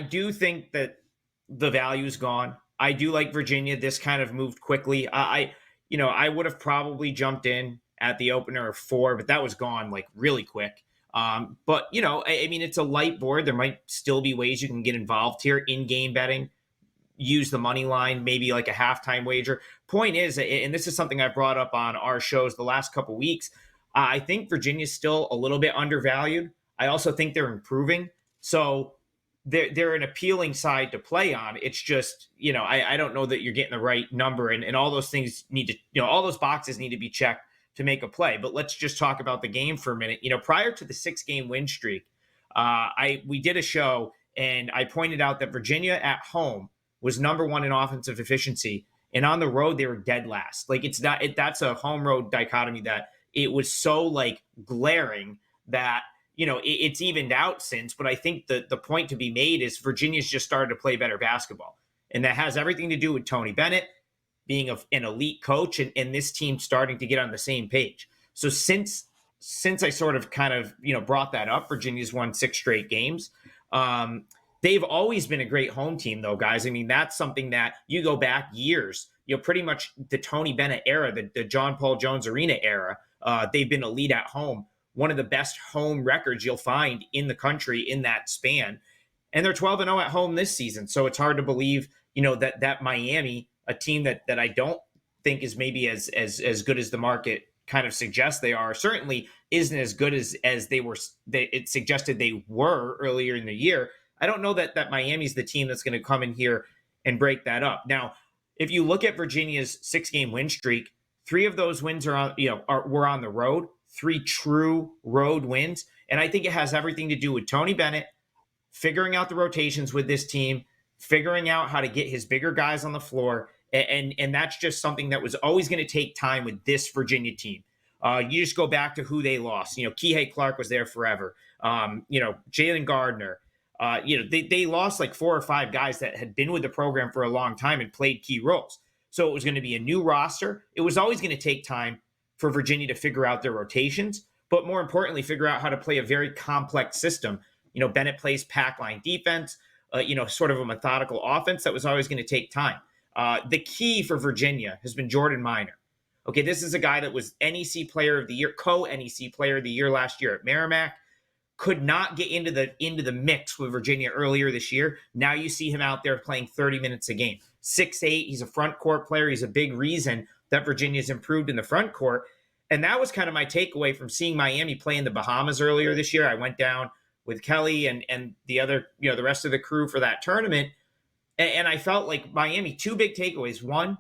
do think that the value's gone. I do like Virginia. This kind of moved quickly. I would have probably jumped in at the opener of 4, but that was gone like really quick. But I mean, it's a light board. There might still be ways you can get involved here in game betting. Use the money line, maybe like a halftime wager. Point is, and this is something I've brought up on our shows the last couple weeks. I think Virginia's still a little bit undervalued. I also think they're improving. So they're an appealing side to play on. It's just, I don't know that you're getting the right number, and all those things need to, all those boxes need to be checked to make a play. But let's just talk about the game for a minute. Prior to the 6-game win streak, we did a show and I pointed out that Virginia at home was number 1 in offensive efficiency, and on the road they were dead last. Like that's a home road dichotomy that it was so like glaring that it's evened out since. But I think the point to be made is Virginia's just started to play better basketball, and that has everything to do with Tony Bennett being an elite coach and this team starting to get on the same page. So since I sort of kind of brought that up, Virginia's won 6 straight games. They've always been a great home team, though, guys. I mean, that's something that you go back years, pretty much the Tony Bennett era, the John Paul Jones Arena era. They've been elite at home. One of the best home records you'll find in the country in that span. And they're 12-0 at home this season. So it's hard to believe, that Miami, a team that I don't think is maybe as good as the market kind of suggests they are, certainly isn't as good as it suggested they were earlier in the year. I don't know that Miami's the team that's going to come in here and break that up. Now, if you look at Virginia's 6-game win streak, 3 of those wins were on the road, 3 true road wins. And I think it has everything to do with Tony Bennett figuring out the rotations with this team, figuring out how to get his bigger guys on the floor. And that's just something that was always going to take time with this Virginia team. You just go back to who they lost. Kihei Clark was there forever. Jalen Gardner. They lost like 4 or 5 guys that had been with the program for a long time and played key roles. So it was going to be a new roster. It was always going to take time for Virginia to figure out their rotations, but more importantly, figure out how to play a very complex system. Bennett plays pack line defense, sort of a methodical offense that was always going to take time. The key for Virginia has been Jordan Minor. Okay, this is a guy that was NEC Player of the Year, co-NEC Player of the Year last year at Merrimack. Could not get into the mix with Virginia earlier this year. Now you see him out there playing 30 minutes a game. 6'8", he's a front court player. He's a big reason that Virginia's improved in the front court. And that was kind of my takeaway from seeing Miami play in the Bahamas earlier this year. I went down with Kelly and the other, the rest of the crew for that tournament. And I felt like Miami, 2 big takeaways. One,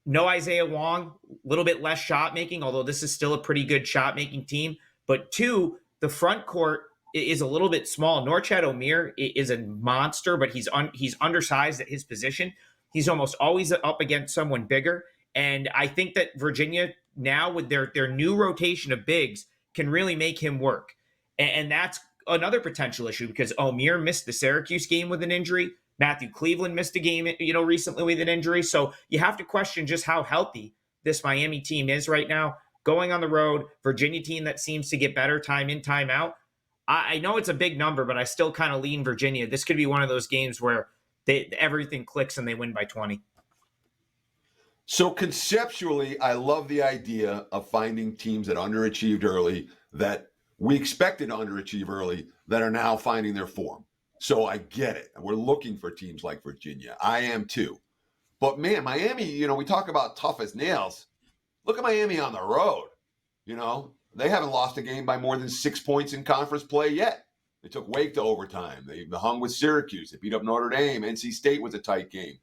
no Isaiah Wong, a little bit less shot making, although this is still a pretty good shot making team. But 2, the front court is a little bit small. Norchad Omier is a monster, but he's undersized at his position. He's almost always up against someone bigger. And I think that Virginia now with their new rotation of bigs can really make him work. And that's another potential issue because Omier missed the Syracuse game with an injury. Matthew Cleveland missed a game, recently with an injury. So you have to question just how healthy this Miami team is right now. Going on the road, Virginia team that seems to get better time in, time out. I know it's a big number, but I still kind of lean Virginia. This could be one of those games where everything clicks and they win by 20. So conceptually, I love the idea of finding teams that underachieved early, that we expected to underachieve early, that are now finding their form. So I get it. And we're looking for teams like Virginia. I am too. But man, Miami, we talk about tough as nails. Look at Miami on the road. They haven't lost a game by more than 6 points in conference play yet. They took Wake to overtime. They hung with Syracuse. They beat up Notre Dame. NC State was a tight game.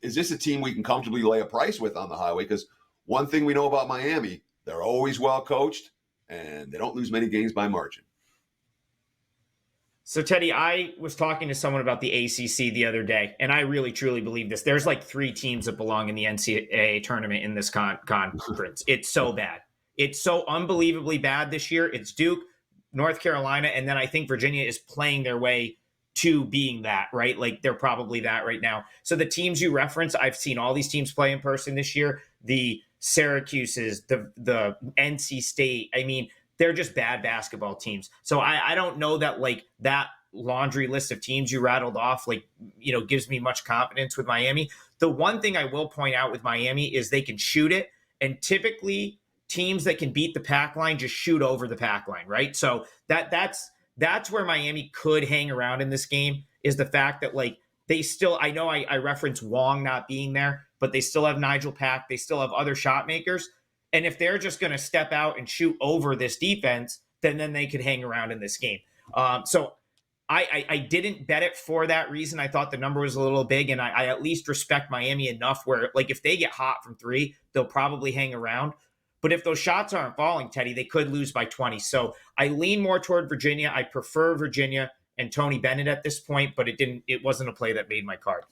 Is this a team we can comfortably lay a price with on the highway? Because one thing we know about Miami, they're always well coached, and they don't lose many games by margin. So, Teddy, I was talking to someone about the ACC the other day, and I really, truly believe this. There's like 3 teams that belong in the NCAA tournament in this conference. It's so bad. It's so unbelievably bad this year. It's Duke, North Carolina, and then I think Virginia is playing their way to being that, right? Like they're probably that right now. So the teams you reference, I've seen all these teams play in person this year. The Syracuse's, the NC State. I mean, they're just bad basketball teams. So I don't know that like that laundry list of teams you rattled off, like, gives me much confidence with Miami. The one thing I will point out with Miami is they can shoot it. And typically teams that can beat the pack line just shoot over the pack line, right? So that's where Miami could hang around in this game, is the fact that, like, they still, I know I reference Wong not being there, but they still have Nigel Pack. They still have other shot makers. And if they're just going to step out and shoot over this defense, then they could hang around in this game. So I didn't bet it for that reason. I thought the number was a little big, and I at least respect Miami enough where, like, if they get hot from three, they'll probably hang around. But if those shots aren't falling, Teddy, they could lose by 20. So I lean more toward Virginia. I prefer Virginia and Tony Bennett at this point, but it wasn't a play that made my card.